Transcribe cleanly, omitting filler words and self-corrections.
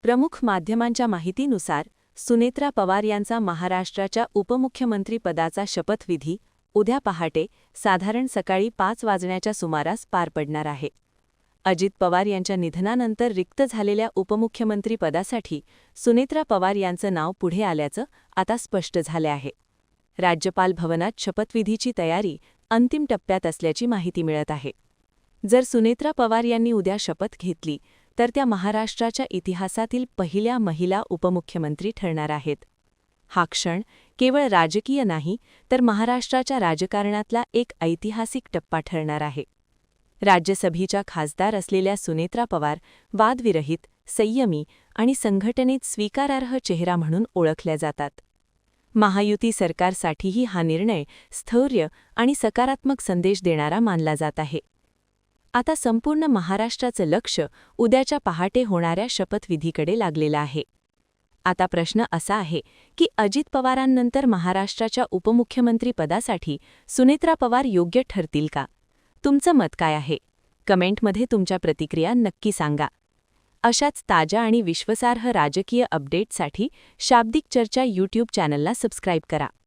प्रमुख माध्यमांच्या माहितीनुसार सुनेत्रा पवार यांचा महाराष्ट्राच्या उपमुख्यमंत्रीपदाचा शपथविधी उद्या पहाटे साधारण सकाळी 5 वाजण्याच्या सुमारास पार पडणार आहे. अजित पवार यांच्या निधनानंतर रिक्त झालेल्या उपमुख्यमंत्रीपदासाठी सुनेत्रा पवार यांचं नाव पुढे आल्याचं आता स्पष्ट झाले आहे. राज्यपाल भवनात शपथविधीची तयारी अंतिम टप्प्यात असल्याची माहिती मिळत आहे. जर सुनेत्रा पवार यांनी उद्या शपथ घेतली तर त्या महाराष्ट्राच्या इतिहासातील पहिल्या महिला उपमुख्यमंत्री ठरणार आहेत. हा क्षण केवळ राजकीय नाही तर महाराष्ट्राच्या राजकारणातला एक ऐतिहासिक टप्पा ठरणार आहे. राज्यसभेच्या खासदार असलेल्या सुनेत्रा पवार वादविरहित, संयमी आणि संघटनेत स्वीकारार्ह चेहरा म्हणून ओळखल्या जातात. महायुती सरकारसाठीही हा निर्णय स्थैर्य आणि सकारात्मक संदेश देणारा मानला जात आहे. आता संपूर्ण महाराष्ट्राचं लक्ष उद्याच्या पहाटे होणाऱ्या शपथविधीकडे लागलेलं आहे. आता प्रश्न असा आहे की अजित पवारांनंतर महाराष्ट्राच्या उपमुख्यमंत्रीपदासाठी सुनेत्रा पवार योग्य ठरतील का? तुमचं मत काय आहे? कमेंटमध्ये तुमच्या प्रतिक्रिया नक्की सांगा. अशाच ताज्या आणि विश्वासार्ह राजकीय अपडेट्ससाठी शाब्दिक चर्चा यूट्यूब चॅनलला सबस्क्राईब करा.